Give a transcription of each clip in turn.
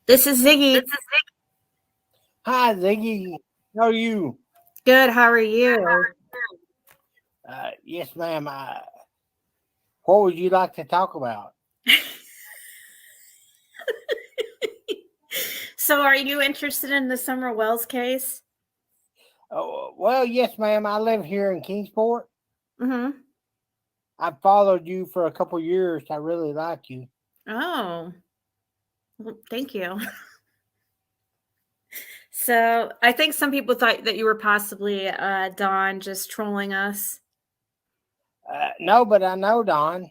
This is Ziggy. Hi, Ziggy. How are you? Good. How are you? Yes, ma'am. What would you like to talk about? So, are you interested in the Summer Wells case? Oh, well, yes, ma'am. I live here in Kingsport. Mm-hmm. I've followed you for a couple years. I really like you. Oh, well, thank you. So, I think some people thought that you were possibly Don just trolling us. No, but I know Don.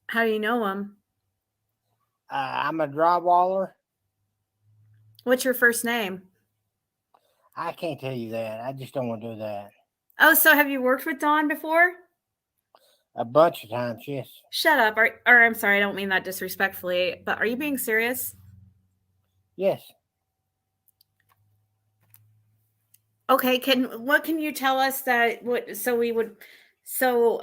How do you know him? I'm a drywaller. What's your first name? I can't tell you that. I just don't want to do that. Oh, so have you worked with Don before? A bunch of times, yes. Shut up. Or I'm sorry, I don't mean that disrespectfully, but are you being serious? Yes. Okay, what can you tell us that what so we would so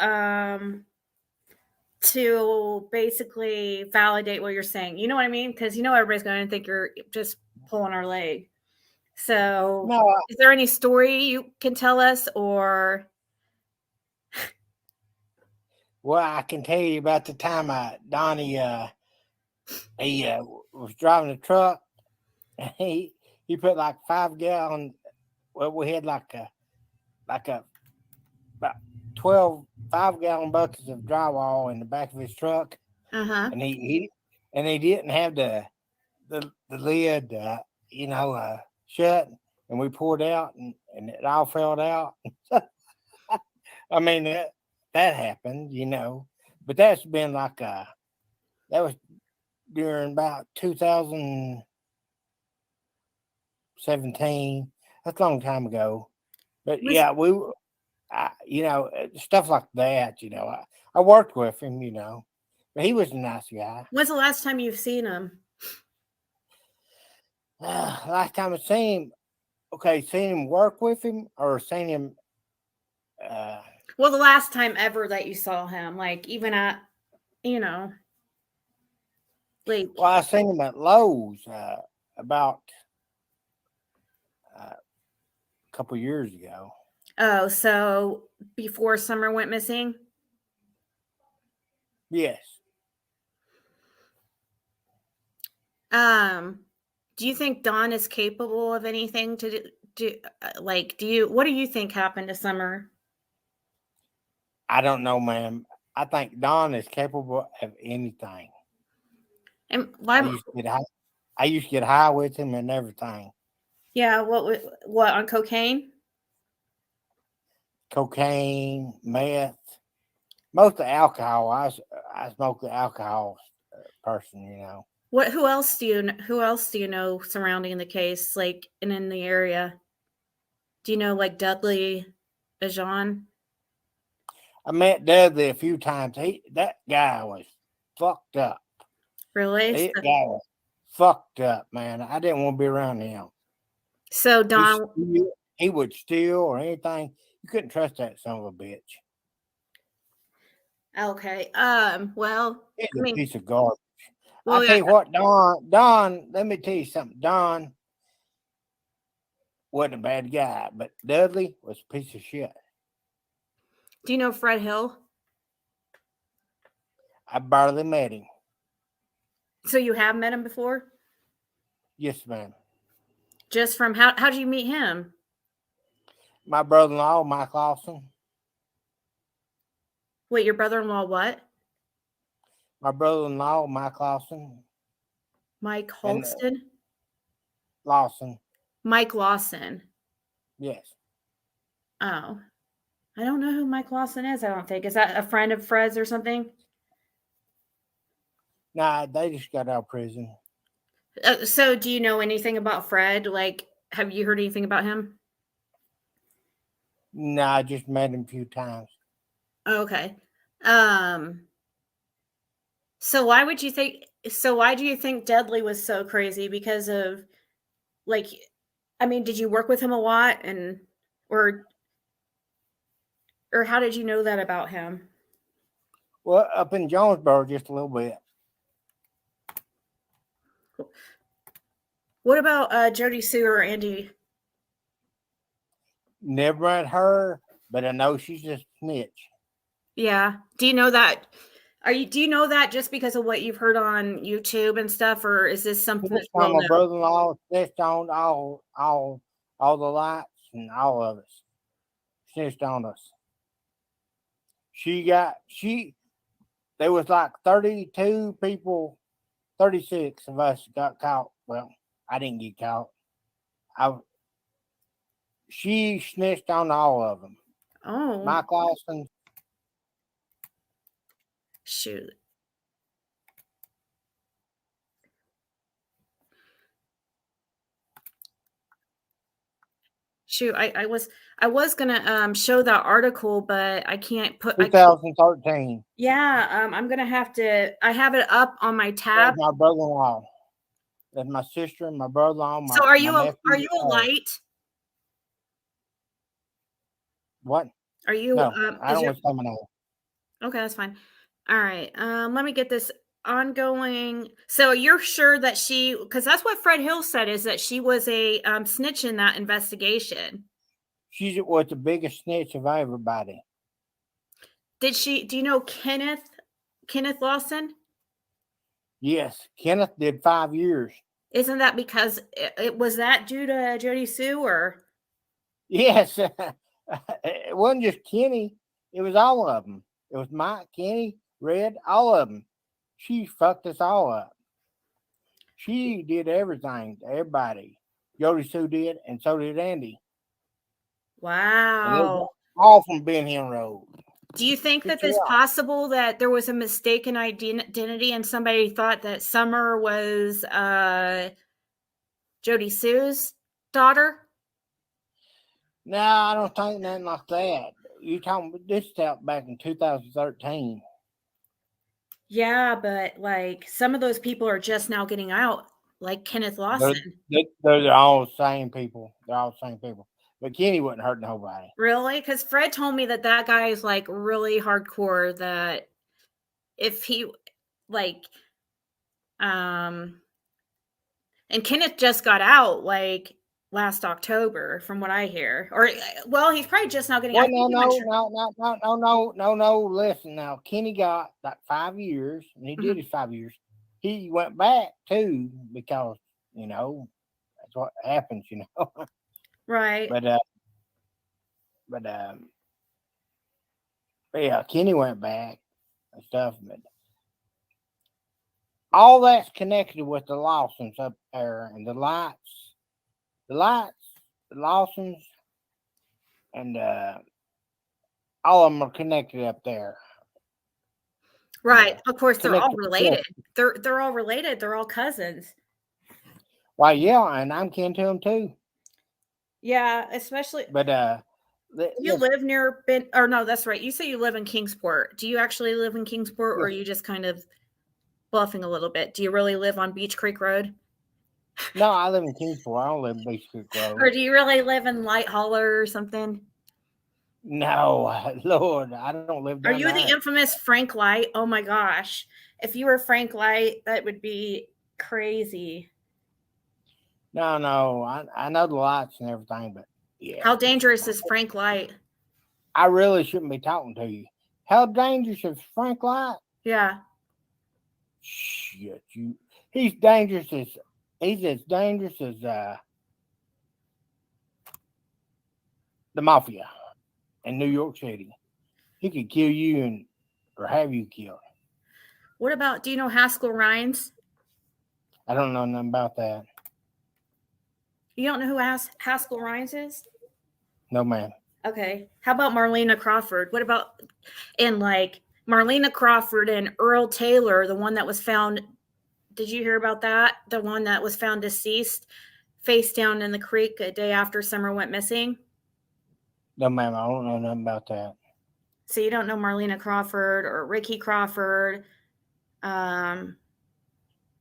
to basically validate what you're saying. You know what I mean? Because everybody's going to think you're just pulling our leg. So, No, is there any story you can tell us, or well, I can tell you about the time Donnie, he was driving a truck. And he put like 5 gallon. Well, we had like a about 12 5 gallon buckets of drywall in the back of his truck, uh huh? and he didn't have the lid, shut, and we poured out, and it all fell out. I mean that happened, but that was during about 2017. That's a long time ago. But Was yeah, stuff like that. I worked with him. But he was a nice guy. when's the last time you've seen him? Last time I seen him, okay, seen him work with him or seen him. Uh, Well, the last time ever that you saw him, like even at you know, like well, I seen him at Lowe's about a couple years ago. oh, so before Summer went missing. Yes, Um, do you think Don is capable of anything to do? Like, what do you think happened to Summer? I don't know, ma'am. I think Don is capable of anything. And I why? used to get high. I used to get high with him and everything. Yeah, what on cocaine? Cocaine, meth, most of the alcohol. I smoke the alcohol person. What? Who else do you? Who else do you know surrounding the case, like and in the area? Do you know like Dudley, Ajon? I met Dudley a few times. That guy was fucked up. Really? That guy was fucked up, man. I didn't want to be around him. So He Don. steal, he would steal or anything. You couldn't trust that son of a bitch. Okay. Well, He's I a mean, piece of garbage. I well, tell yeah. you what, Don. Let me tell you something. Don wasn't a bad guy, but Dudley was a piece of shit. Do you know Fred Hill? I barely met him. So you have met him before? Yes, ma'am. Just from how did you meet him? My brother-in-law, Mike Lawson. Wait, your brother-in-law what? My brother-in-law, Mike Lawson, Mike and Holston? Lawson. Mike Lawson. Yes. Oh, I don't know who Mike Lawson is. I don't think is that a friend of Fred's or something. Nah, they just got out of prison. So, do you know anything about Fred? Like, have you heard anything about him? Nah, I just met him a few times. Okay. Um. So why would you think? So why do you think Deadly was so crazy? Because of like, I mean, did you work with him a lot, or or how did you know that about him? Well, up in Jonesboro just a little bit. What about Jody Sue or Andy? Never met her, but I know she's a snitch. Yeah. Do you know that? Do you know that just because of what you've heard on YouTube and stuff, or is this something that's Snitched well on my known? brother-in-law, snitched on all the lights and all of us. Snitched on us. There was like 32 people, 36 of us got caught. Well, I didn't get caught. She snitched on all of them. Oh, Mike Lawson. shoot. Shoot, I was gonna show that article, but I can't. 2013. Yeah, I'm gonna have to. I have it up on my That's tab. my brother-in-law. That's my sister and my brother-in-law, So my are nephew. you a light? What? Are you No, I is don't your want to say my name. Okay, that's fine. All right. Let me get this ongoing. So you're sure that because that's what Fred Hill said, is that she was a snitch in that investigation. She was the biggest snitch of everybody. Do you know Kenneth Lawson? Yes, Kenneth did 5 years. Isn't that because it was that due to Jody Sue, or? Yes, it wasn't just Kenny. It was all of them. It was Mike, Kenny, Red, all of them. She fucked us all up. She did everything to everybody. Jody Sue did, and so did Andy. And it was Wow. all from Ben Hill Road. Do you think that Picture it's out. possible that there was a mistaken identity and somebody thought that Summer was Jody Sue's daughter? No, I don't think nothing like that. You talking about this out back in 2013. Yeah, but like some of those people are just now getting out, like Kenneth They're, Lawson. they're all the same people. They're all the same people. But Kenny wasn't hurting nobody. Really? Because Fred told me that that guy is like really hardcore. That if he like, um, and Kenneth just got out like last October, from what I hear. Or well, he's probably just now getting. I Well, think no, he went. no, no, no, no, no, no, no, no. Listen now. Kenny got like 5 years, and he did Mhm. his 5 years. He went back too because, that's what happens, Right. But but um, but yeah, Kenny went back and stuff. But all that's connected with the Lawsons up there, and the lights, the Lawsons, and all of them are connected up there. And Right. Of course, they're all connected with related. us. They're all related. They're all cousins. Why, yeah, and I'm kin to them too. Yeah, especially. But Do you listen, live near Ben? Or no, that's right. You say you live in Kingsport. Do you actually live in Kingsport, or are yes. you just kind of bluffing a little bit? Do you really live on Beach Creek Road, No, I live in Kingsport. I don't live in Beach Creek Road. or do you really live in Light Holler or something? No, Lord, I don't live Are down you the there. infamous Frank Light? Oh my gosh! If you were Frank Light, that would be crazy. No, no, I know the lights and everything, but yeah, How dangerous is Frank Light? I really shouldn't be talking to you. How dangerous is Frank Light? Yeah. Shit, he's dangerous as he's as dangerous as the mafia in New York City. He could kill you or have you killed. What about? Do you know Haskell Rhines? I don't know nothing about that. You don't know who Haskell Rhines is? No, man. Okay. How about Marlena Crawford? What about like Marlena Crawford and Earl Taylor, the one that was found? Did you hear about that? The one that was found deceased, face down in the creek a day after Summer went missing. No, ma'am. I don't know nothing about that. So you don't know Marlena Crawford or Ricky Crawford? Um.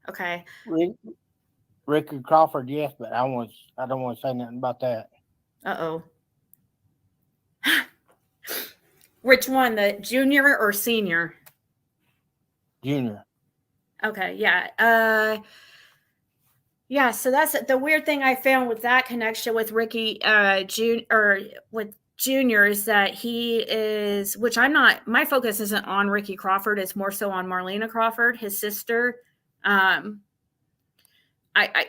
Okay. Ricky Crawford, yes, but I don't want to say nothing about that. Uh oh. Which one, the junior or senior? Junior. Okay. Yeah. Yeah, so that's the weird thing I found with that connection with Ricky or with Junior is that he is, which I'm not, my focus isn't on Ricky Crawford, it's more so on Marlena Crawford, his sister. Um I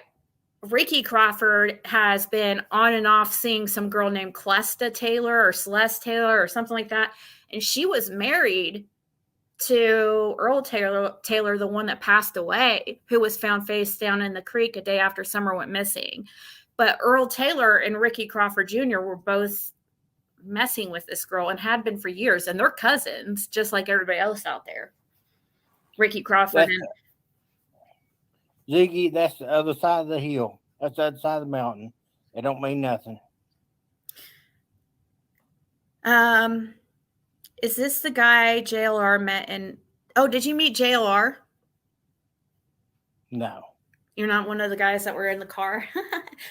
Ricky Crawford has been on and off seeing some girl named Clesta Taylor or Celeste Taylor or something like that. And she was married to Earl Taylor, the one that passed away, who was found face down in the creek a day after Summer went missing. But Earl Taylor and Ricky Crawford Jr. were both messing with this girl and had been for years, and they're cousins, just like everybody else out there. Ricky Crawford That's Ziggy. That's the other side of the hill. That's the other side of the mountain. It don't mean nothing. Is this the guy JLR met in? Oh, did you meet JLR? No. You're not one of the guys that were in the car?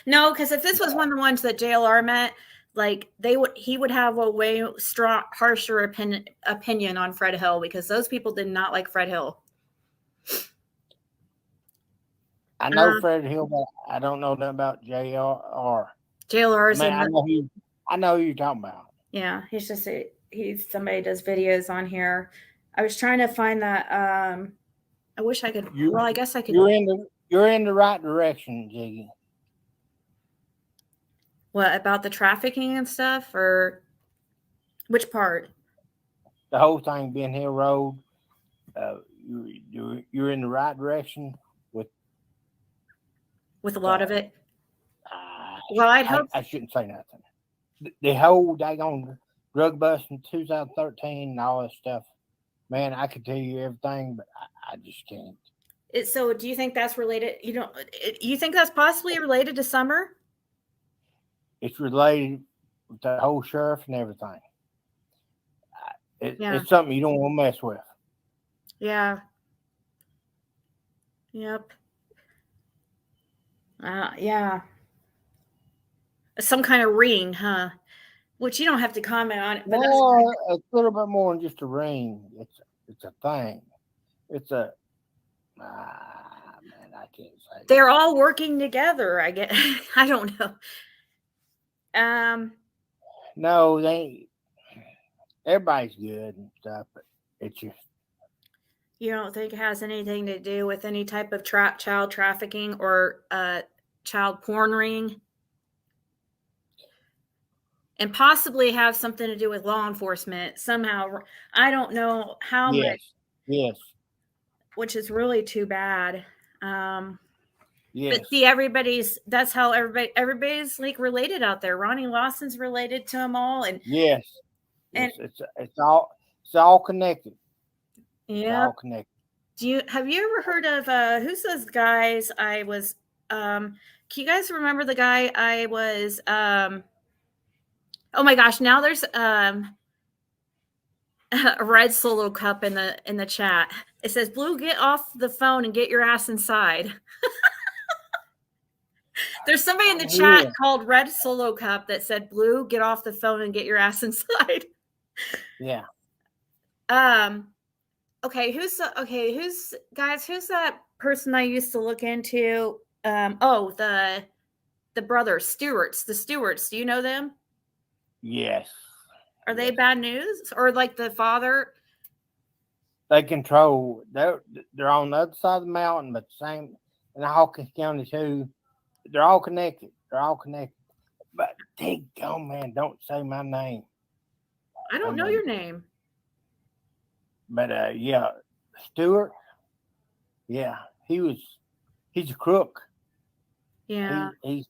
No, because if this was one of the ones that JLR met, like he would have a way harsher opinion on Fred Hill because those people did not like Fred Hill. I know Fred Hill, but I don't know nothing about JLR. JLR's I know who you're talking about. Yeah, he's just he's somebody does videos on here. I was trying to find that. I wish I could. Well, I guess I could. You're in the right direction, Ziggy. What about the trafficking and stuff, or which part? The whole thing being Hill Road. You're in the right direction with a lot of it. Well, I shouldn't say nothing. The whole daggone drug bust in 2013 and all that stuff. Man, I could tell you everything, but I just can't. So, do you think that's related? You think that's possibly related to Summer? It's related with the whole sheriff and everything. Yeah. It's something you don't want to mess with. Yeah. Yep. Yeah. Some kind of ring, huh? Which you don't have to comment on it. But well, it's a little bit more than just a ring. It's a thing. It's a man. I can't say. They're all working together. I guess. I don't know. No, they. Everybody's good and stuff, but it's just. You don't think it has anything to do with any type of child trafficking or child porn ring? And possibly have something to do with law enforcement somehow. I don't know how much. Yes. Which is really too bad. Yes. But see, that's how everybody's like related out there. Ronnie Lawson's related to them all, and yes, it's all connected. Yeah, all connected. Have you ever heard of who's those guys? Can you guys remember the guy I was? Oh my gosh! Now there's a red solo cup in the chat. It says, "Blue, get off the phone and get your ass inside." There's somebody in the chat called Red Solo Cup that said, "Blue, get off the phone and get your ass inside." Yeah. Okay, who's that person I used to look into? The brothers, Stewarts. The Stewarts, do you know them? Yes. Are they bad news? Or like the father? They control, they're on the other side of the mountain, but same in Hawkins County too. They're all connected. But oh man, don't say my name. I don't know your name. But yeah, Stewart. Yeah, he's a crook. Yeah. He's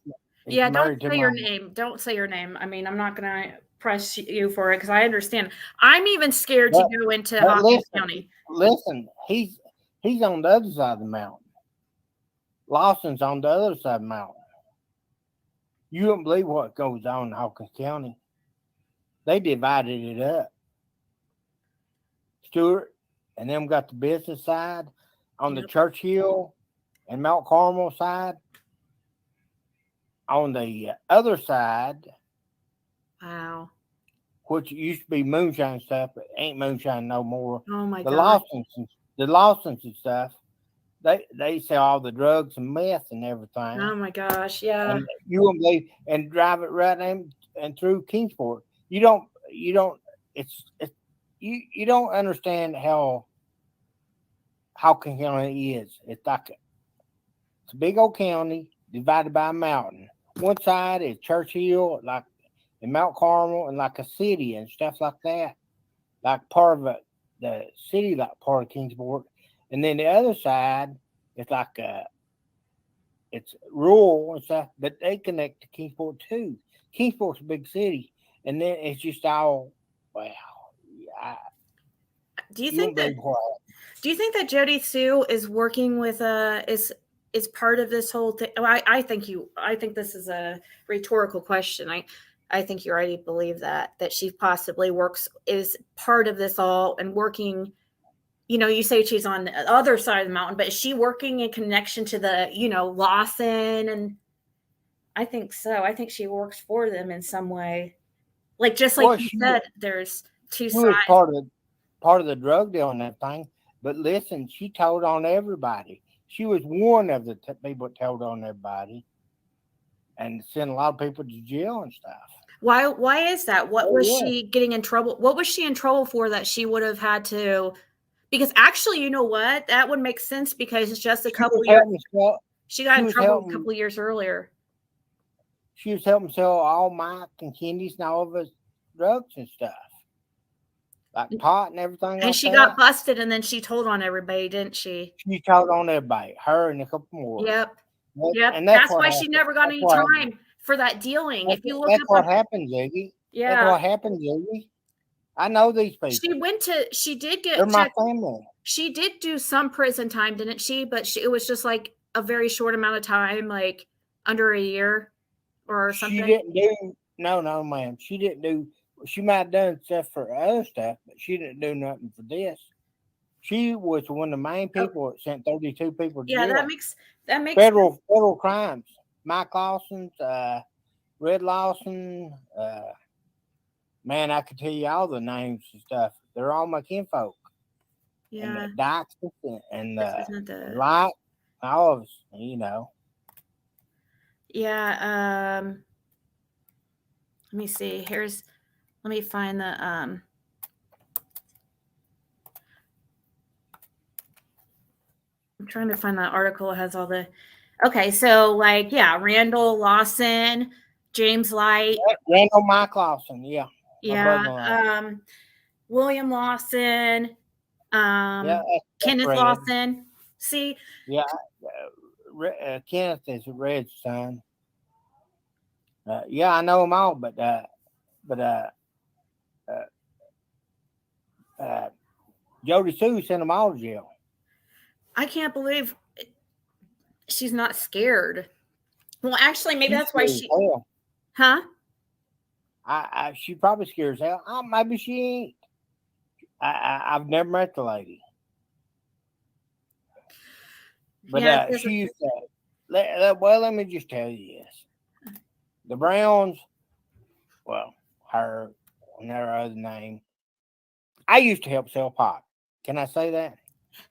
don't say your name. Don't say your name. I mean, I'm not gonna press you for it because I understand. I'm even scared to go into Hawkins County. Listen, he's on the other side of the mountain. Lawson's on the other side of the mountain. You don't believe what goes on in Hawkins County. They divided it up. Stewart and them got the business side on the Churchill and Mount Carmel side. On the other side, wow, which used to be moonshine stuff, but ain't moonshine no more. Oh my God. The Lawsons and stuff, they sell all the drugs and meth and everything, Oh my gosh, yeah. and you won't believe, and drive it right in and through Kingsport. You don't. It's you don't understand how King County is. It's a big old county divided by a mountain. One side is Churchill, like in Mount Carmel, and like a city and stuff like that, like part of the city, like part of Kingsport. And then the other side is like it's rural and stuff, but they connect to Kingsport too. Kingsport's a big city, and then it's just all wow. I, Do you you think won't that believe what. do you think that Jody Sue is working with is part of this whole thing? Well, I think this is a rhetorical question. I think you already believe that she possibly works is part of this all and working. You say she's on the other side of the mountain, but is she working in connection to the Lawson? And I think so. I think she works for them in some way. Like just like Well, you she said, there's two she was sides. part of the drug deal and that thing. But listen, she told on everybody. She was one of the people that told on everybody and sent a lot of people to jail and stuff. Why is that? What Oh was yeah, she getting in trouble? What was she in trouble for that she would have had to? Because actually, you know what? That would make sense because it's just a she was couple years. helping sell. She got She in was trouble a helping. couple years earlier. She was helping sell all Mike and candies and all of his drugs and stuff, like pot and everything And like she got that. busted and then she told on everybody, didn't she? She told on everybody, her and a couple more. Yep. Yep. And that's That's what why she happened. never got That's any what happened. time for that dealing. If you look That's up what on happened, Ziggy. That's yeah. what happened, Ziggy. I know these She people. went to she did They're get my checked. family. She did do some prison time, didn't she? But it was just like a very short amount of time, like under a year or She something. didn't do no, ma'am. She didn't do. She might have done stuff for other stuff, but she didn't do nothing for this. She was one of the main Oh, people that sent 32 people to yeah, jail. that makes sense. Federal crimes. Mike Lawson's, Red Lawson. Man, I could tell you all the names and stuff. They're all my kinfolk. And Yeah, the Dykes and this the isn't the Light, all of us. yeah. Let me see. Let me find the I'm trying to find that article. It has all the okay. So like yeah, Randall Lawson, James Light, Randall Mike Lawson, yeah. My yeah, brother-in-law. William Lawson, Yeah, that's Kenneth Red. Lawson. See, Yeah, Kenneth is Red's son. Yeah, I know them all, but uh, uh, Jody Sue sent them all to jail. I can't believe she's not scared. Well, actually, maybe She's that's why scared as she, hell. huh? She probably scared as hell. Oh, maybe she ain't. I've never met the lady, but Yeah, she used to. Well, let me just tell you this: the Browns, well, her and her other name. I used to help sell pot. Can I say that?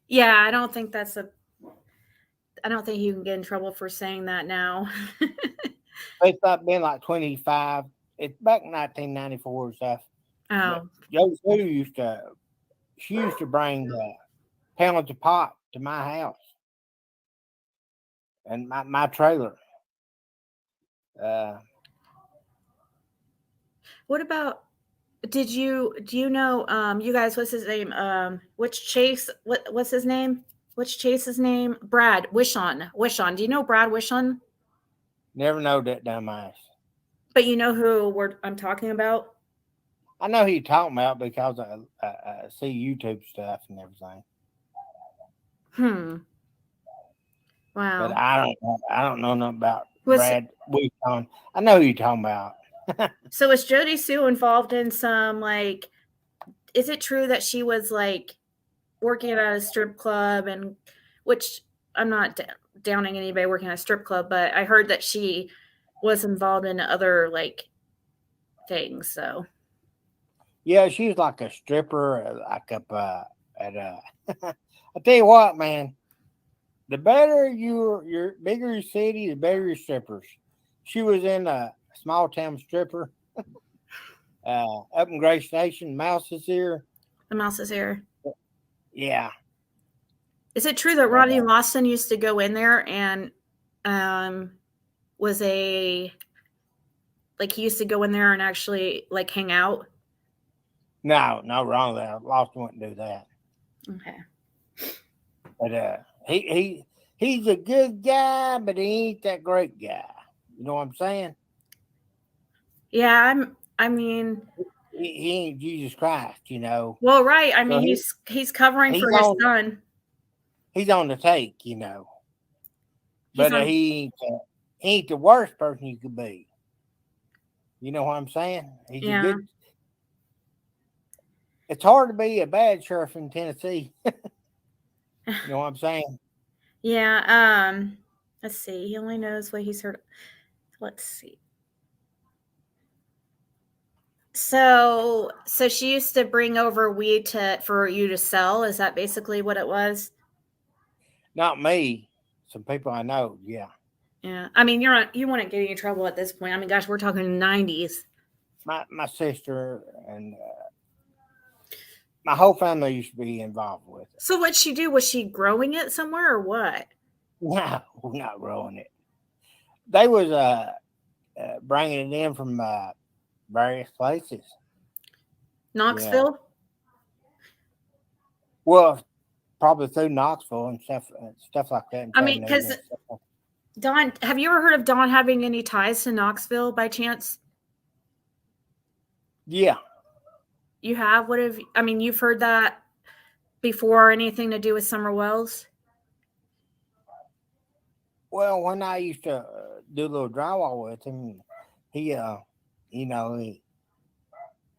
yeah. I don't think you can get in trouble for saying that now. It's not been like 25. It's back in 1994 and stuff. But Oh, Joe Sue she used to bring pounds of pot to my house and my trailer. Uh, what about? Do you know you guys what's his name which Chase what's his name which Chase's name Brad Wishon do you know Brad Wishon never know that dumbass. but you know who I'm talking about I know who you're talking about because I see YouTube stuff and everything. hmm But wow I don't know nothing about was Brad Wilson. I know who you're talking about. so was Jody Sue involved in some like is it true that she was like working at a strip club and which I'm not downing anybody working at a strip club but I heard that she was involved in other like things so Yeah, she was like a stripper, like up at I tell you what, man. the better your bigger your city, the better your strippers. She was in a small town stripper up in Gray Station, Mouse's here. The mouse is here. Yeah. Is it true that Rodney Lawson used to go in there and was a like he used to go in there and actually like hang out? No, wrong there. Lawson wouldn't do that. Okay. But he's a good guy, but he ain't that great guy. You know what I'm saying? Yeah, I mean, he ain't Jesus Christ, you know. well, right. I So mean, he's covering he's for his on son. he's on the take, you know. He's But on. he ain't the worst person you could be. You know what I'm saying? He's a Yeah. good. It's hard to be a bad sheriff in Tennessee. You know what I'm saying? Yeah. Let's see. He only knows what he's heard. Let's see. So she used to bring over weed for you to sell. Is that basically what it was? Not me. Some people I know. Yeah. Yeah. I mean, you wouldn't get any trouble at this point. I mean, gosh, we're talking 90s. My sister and my whole family used to be involved with it. So what'd she do? Was she growing it somewhere or what? No, we're not growing it. They was bringing it in from various places. Knoxville? Yeah. Well, probably through Knoxville and stuff like that. I mean, because Don, have you ever heard of Don having any ties to Knoxville by chance? Yeah. You have? I mean, you've heard that before, anything to do with Summer Wells? Well, when I used to do a little drywall with him, he, you know,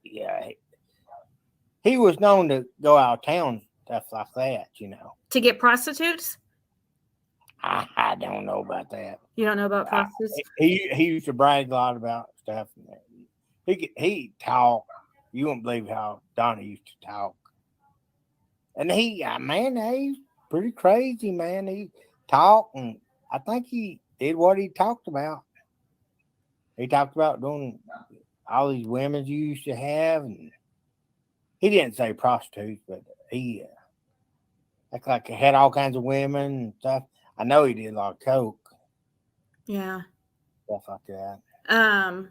he was known to go out of town, stuff like that, you know. To get prostitutes? I don't know about that. You don't know about prostitutes? He used to brag a lot about stuff. He talk. You won't believe how Donnie used to talk. And man, he's pretty crazy, man. He talked, and I think he did what he talked about. He talked about doing all these women you used to have, and he didn't say prostitutes, but he like he had all kinds of women and stuff. I know he did a lot of coke. Yeah. Stuff like that.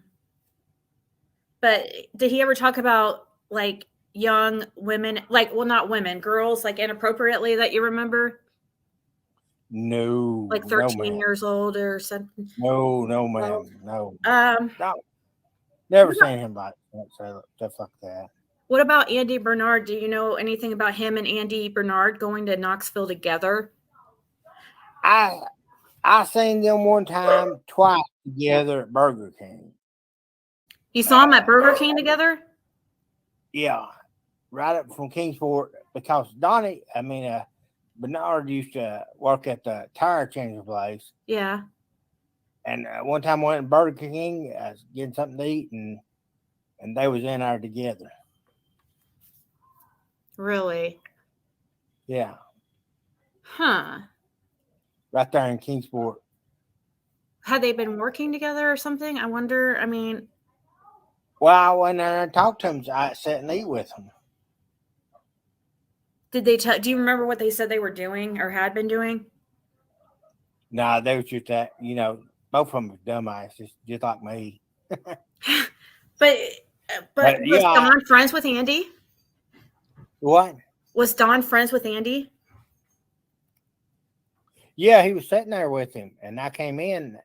But did he ever talk about like young women, like, well, not women, girls, like inappropriately that you remember? No. Like 13 years old or something? No, ma'am. No. Never seen him like that, stuff like that. What about Andy Bernard? Do you know anything about him and Andy Bernard going to Knoxville together? I seen them one time, twice together at Burger King. You saw them at Burger King together? Yeah, right up from Kingsport, because Bernard used to work at the tire changing place. Yeah. And one time I went to Burger King, I was getting something to eat, and they was in there together. Really? Yeah. Huh. Right there in Kingsport. Had they been working together or something? I wonder. I mean, well, I went there and talked to him. I sat and eat with him. Did they tell? Do you remember what they said they were doing or had been doing? No, they was just that, both of them were dumbasses, just like me. But was Don friends with Andy? What? Was Don friends with Andy? Yeah, he was sitting there with him, and I came in,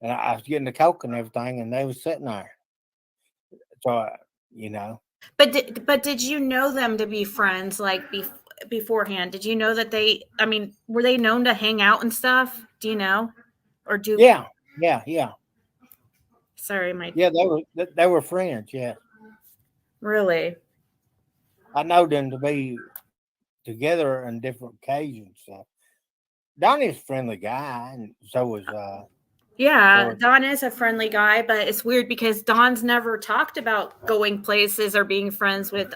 and I was getting the coke and everything, and they was sitting there. So, But did you know them to be friends like beforehand? Did you know that they? I mean, were they known to hang out and stuff? Do you know, or do? Yeah. Sorry, Mike. Yeah, they were friends. Yeah. Really? I know them to be together on different occasions. So. Donnie's a friendly guy, and so was Yeah, So Don is a friendly guy, but it's weird because Don's never talked about going places or being friends with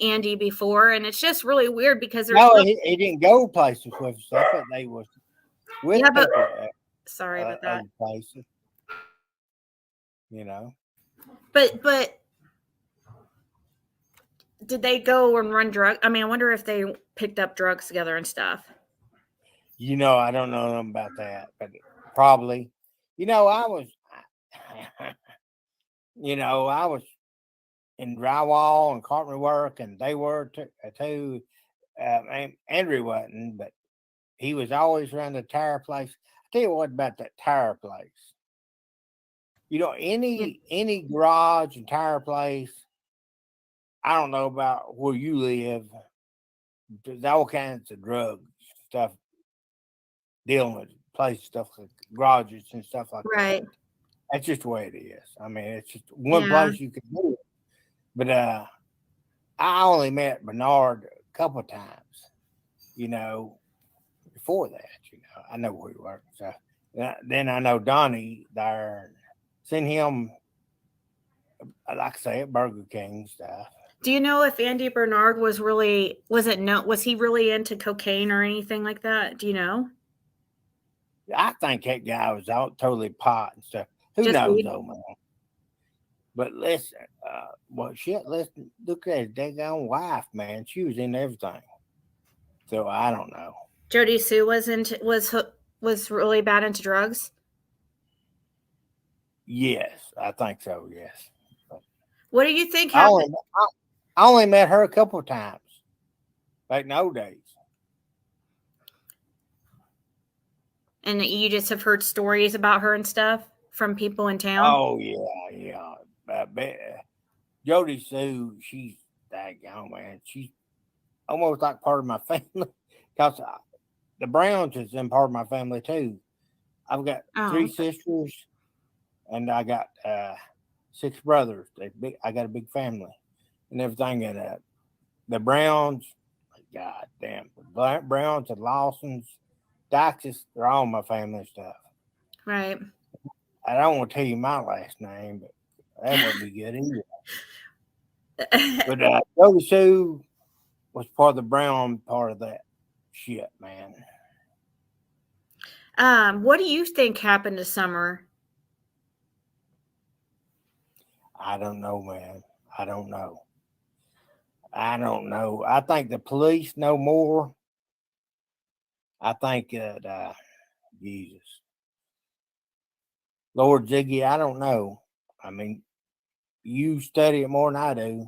Andy before, and it's just really weird because there's no, no. he didn't go places with stuff, but they was with Yeah, but people sorry at about that. other places, you know. But did they go and run drug? I mean, I wonder if they picked up drugs together and stuff. You know, I don't know nothing about that, but probably. You know, I was, I was in drywall and carpentry work, and they were too. Andrew wasn't, but he was always around the tire place. I tell you what about that tire place. You know, Yeah. any garage and tire place. I don't know about where you live. There's all kinds of drug stuff dealing with places, stuff like garages and stuff like that. Right. That's just the way it is. I mean, it's just one Yeah. place you can do it. But I only met Bernard a couple of times, you know, before that, I know where he worked. So then I know Donnie there. Seen him, like I say, at Burger King stuff. Do you know if Andy Bernard was he really into cocaine or anything like that? Do you know? I think that guy was out totally pot and stuff. Who Just knows, weed? though, man? But listen, well, shit, listen, look at his daggone wife, man. She was in everything. So I don't know. Jody Sue was really bad into drugs. Yes, I think so. Yes. What do you think I only, happened? I only met her a couple of times, back in the old days. And you just have heard stories about her and stuff from people in town? Oh yeah, yeah. Jody Sue, she's daggone, man. She's almost like part of my family. Cause the Browns is in part of my family too. I've got Oh, three sisters, and I got 6 brothers. I got a big family and everything. And the Browns, God damn, the Browns and Lawsons, Dykes, they're all my family stuff. right. I don't want to tell you my last name, but that wouldn't be good either. But Jody Sue was part of the Brown part of that shit, man. What do you think happened to Summer? I don't know, man. I don't know. I don't know. I think the police know more. I think that Jesus, Lord Ziggy, I don't know. I mean, you study it more than I do.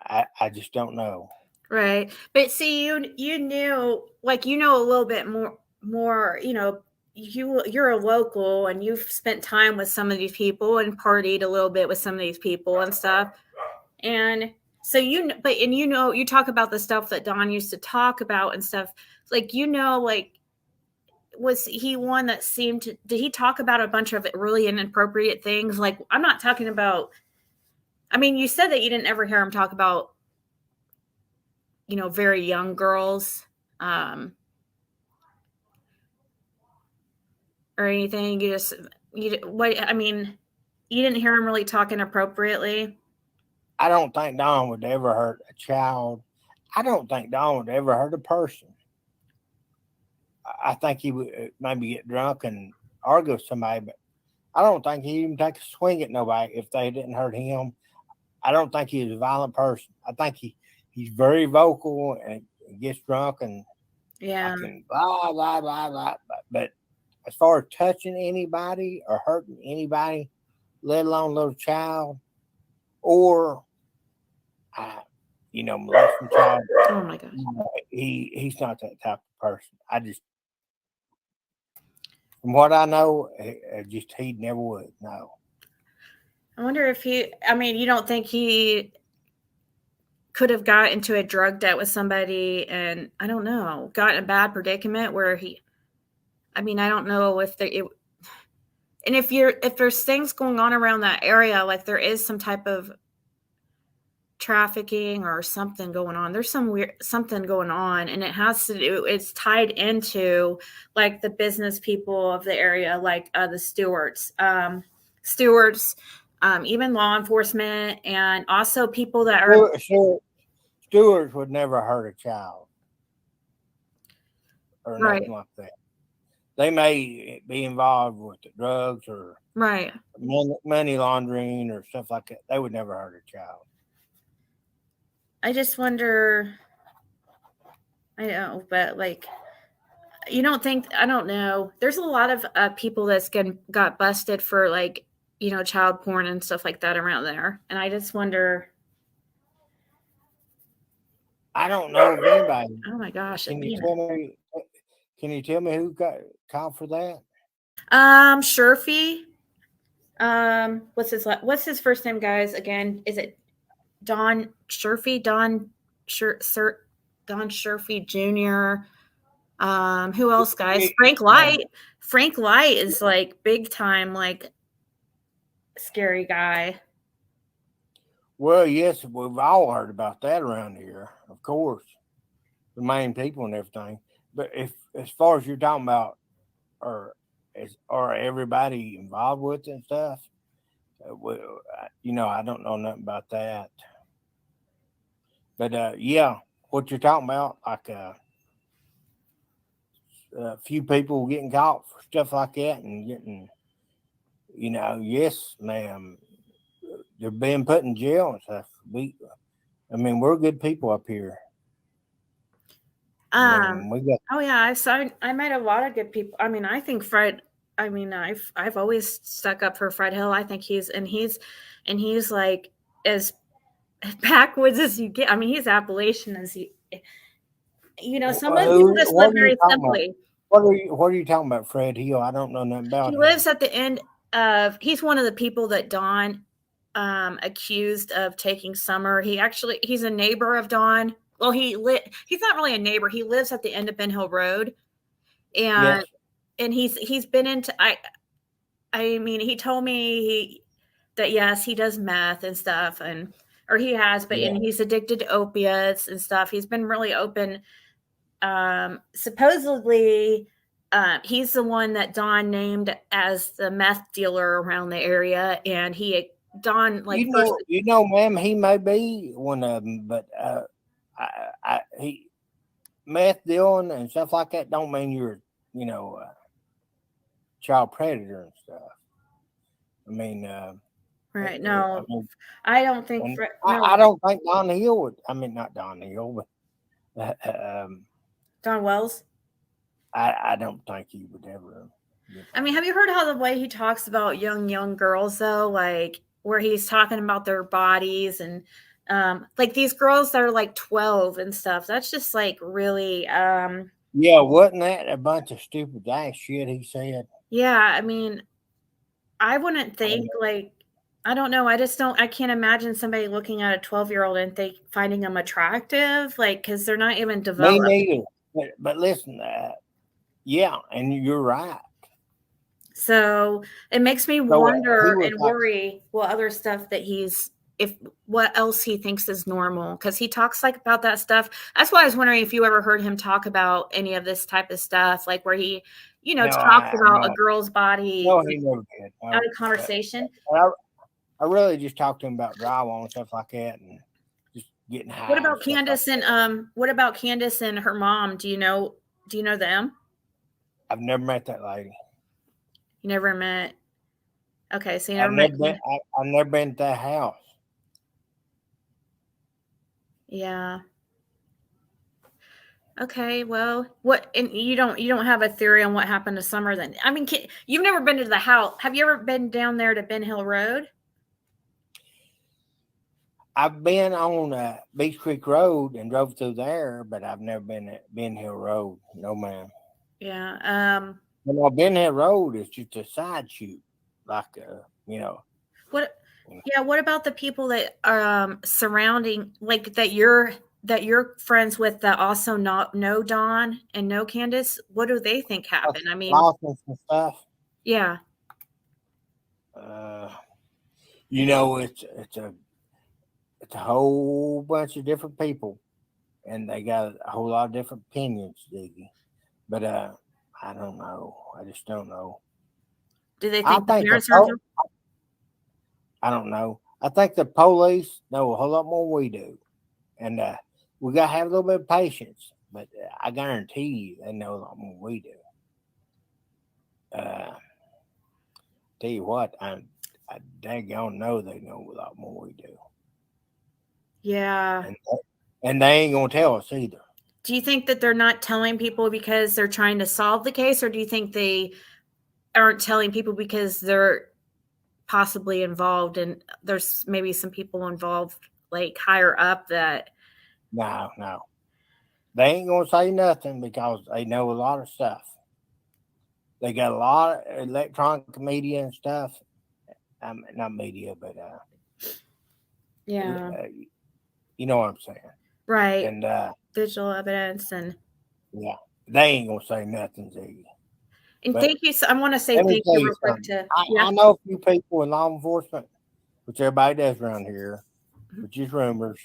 I just don't know. Right. But see, you knew, like, you know a little bit more, you're a local and you've spent time with some of these people and partied a little bit with some of these people and stuff. And so you talk about the stuff that Don used to talk about and stuff. Like, like, was he one that seemed to, did he talk about a bunch of really inappropriate things? Like, I'm not talking about, I mean, you said that you didn't ever hear him talk about, very young girls, um, or anything. What, I mean, you didn't hear him really talking appropriately. I don't think Don would ever hurt a child. I don't think Don would ever hurt a person. I think he would maybe get drunk and argue with somebody, but I don't think he'd even take a swing at nobody if they didn't hurt him. I don't think he's a violent person. I think he's very vocal and gets drunk and I Yeah. can blah blah blah blah. But as far as touching anybody or hurting anybody, let alone a little child or molesting child, Oh my gosh. he's not that type of person. From what I know, just he never would. No. I wonder if I mean, you don't think he could have got into a drug debt with somebody and I don't know, got in a bad predicament where I mean, I don't know if and if there's things going on around that area, like there is some type of trafficking or something going on. There's some weird something going on, and it has to do. It's tied into like the business people of the area, like the stewards, even law enforcement, and also people that are Stewards would never hurt a child or right, nothing like that. They may be involved with the drugs or right. money laundering or stuff like that. They would never hurt a child. I just wonder. I know, but like, you don't think? I don't know. There's a lot of people that's got busted for like child porn and stuff like that around there, and I just wonder. I don't know of anybody. Oh my gosh, Can you tell me? Can you tell me who got caught for that? Sherfy. What's his first name, guys? Again, is it Don Sherfy? Don Sherfy Jr. Who else, guys? Frank Light. Frank Light is like big time, like scary guy. Well, yes, we've all heard about that around here, of course, the main people and everything. But if, as far as you're talking about, or everybody involved with it and stuff, well, I don't know nothing about that. But yeah, what you're talking about, like a few people getting caught for stuff like that and getting, yes, ma'am, they're being put in jail and stuff. We're good people up here. We got. Oh yeah, I met a lot of good people. I mean, I think Fred. I mean, I've always stuck up for Fred Hill. I think he's like as backwoods as you get. I mean, he's Appalachian as you. Some of the people just live very simply. What are you talking about, Fred Hill? I don't know nothing about him. He lives at the end of. He's one of the people that Dawn accused of taking Summer. He's a neighbor of Dawn. Well, he's not really a neighbor. He lives at the end of Ben Hill Road, and Yes. and he's been into. I mean, he told me that yes, he does meth and stuff, or he has, but Yeah. and he's addicted to opiates and stuff. He's been really open. Supposedly, he's the one that Don named as the meth dealer around the area, and Don ma'am, he may be one of them, but he meth dealing and stuff like that don't mean you're, child predator and stuff. I mean, right? No, I don't think. I don't think Don Hill would. I mean, not Don Hill, but Don Wells. I don't think he would ever. I mean, have you heard how the way he talks about young girls though, like where he's talking about their bodies and like these girls that are like 12 and stuff. That's just like really yeah, wasn't that a bunch of stupid ass shit he said? Yeah, I mean, I wouldn't think like I don't know. I can't imagine somebody looking at a 12-year-old and finding them attractive, like because they're not even developed. Me neither. But listen, yeah, and you're right. So it makes me wonder and worry what other stuff that what else he thinks is normal, because he talks like about that stuff. That's why I was wondering if you ever heard him talk about any of this type of stuff, like where he, talks about a girl's body no, he never did. out of conversation. I really just talked to him about drywall and stuff like that, and just getting high. What about Candace and her mom? Do you know them? I've never met that lady. You never met. Okay, so I've never been to that house. Yeah. Okay, well, and you don't have a theory on what happened to Summer then? I mean, you've never been to the house. Have you ever been down there to Ben Hill Road? I've been on Beach Creek Road and drove through there, but I've never been at Ben Hill Road. No, ma'am. Yeah. Well, Ben Hill Road is just a side shoot, like What? Yeah. What about the people that are surrounding, like that you're friends with that also know Dawn and know Candace? What do they think happened? I mean, Lawson and stuff. Yeah. It's it's a whole bunch of different people, and they got a whole lot of different opinions, Ziggy. But I don't know. I just don't know. Do they I think the think parents are involved? I don't know. I think the police know a whole lot more than we do, and we gotta have a little bit of patience. But I guarantee you, they know a lot more than we do. Tell you what, I daggone know they know a lot more than we do. Yeah. And they ain't gonna tell us either. Do you think that they're not telling people because they're trying to solve the case, or do you think they aren't telling people because they're possibly involved and there's maybe some people involved like higher up that No. They ain't gonna say nothing because they know a lot of stuff. They got a lot of electronic media and stuff. Not media, but yeah, you know what I'm saying. right, And digital evidence yeah, they ain't gonna say nothing to you. and But thank you. So I want to say let me thank tell you you real quick something. to I know a few people in law enforcement, which everybody does around here, which is rumors,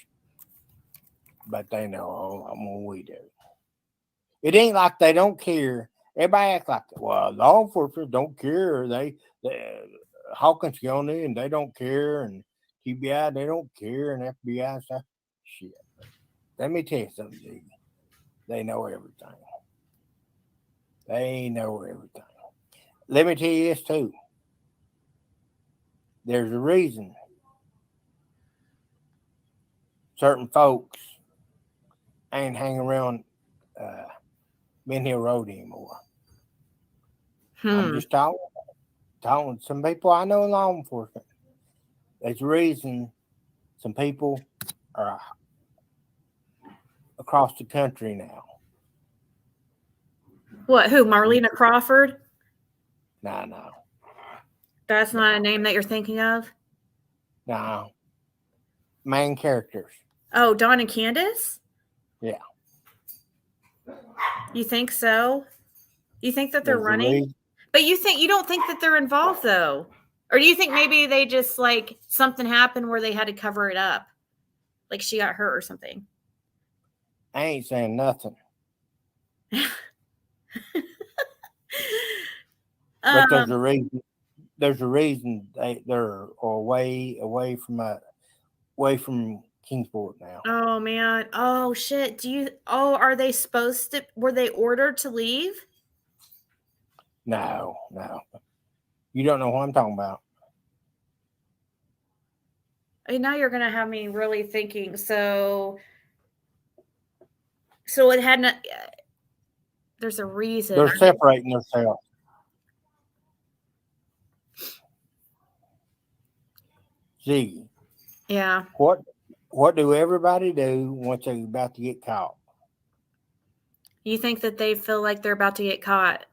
but they know a lot more than we do. It ain't like they don't care. Everybody acts like, well, law enforcement don't care. They Hawkins County and they don't care, and TBI they don't care, and FBI and stuff. Shit. Let me tell you something, Ziggy. They know everything. They know everything. Let me tell you this too. There's a reason certain folks ain't hanging around Ben Hill Road anymore. I'm just talking some people I know in law enforcement. There's a reason some people are across the country now. What? Who? Marlena Crawford? No. That's not a name that you're thinking of. No. Main characters. Oh, Dawn and Candace. Yeah. You think so? You think that they're There's a running? reason. But you don't think that they're involved though? Or do you think maybe they just like something happened where they had to cover it up? Like she got hurt or something. I ain't saying nothing. But there's a reason. There's a reason they're away from Kingsport now. Oh man. Oh shit. Are they supposed to, were they ordered to leave? No. You don't know what I'm talking about. Now you're gonna have me really thinking. So it had not. There's a reason. They're separating themselves. Ziggy. Yeah. What do everybody do once they're about to get caught? You think that they feel like they're about to get caught?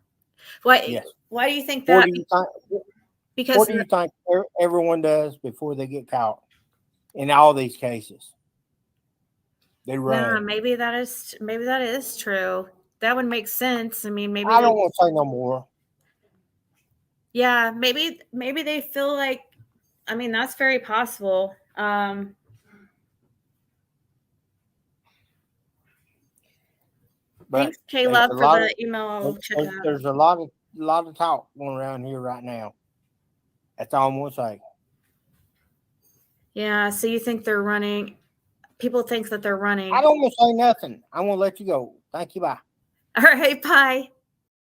Why? Yes. Why do you think What that? do you think? Because What do you think everyone does before they get caught? In all these cases, they run. yeah, maybe that is true. That would make sense. I mean, maybe I don't want to say no more. yeah, maybe they feel like. I mean, that's very possible. But Thanks, Caleb, for the email. I'll check it out. There's a lot of talk going around here right now. That's all I'm gonna say. Yeah, so you think they're running? People think that they're running. I don't want to say nothing. I'm gonna let you go. Thank you. Bye. All right, bye.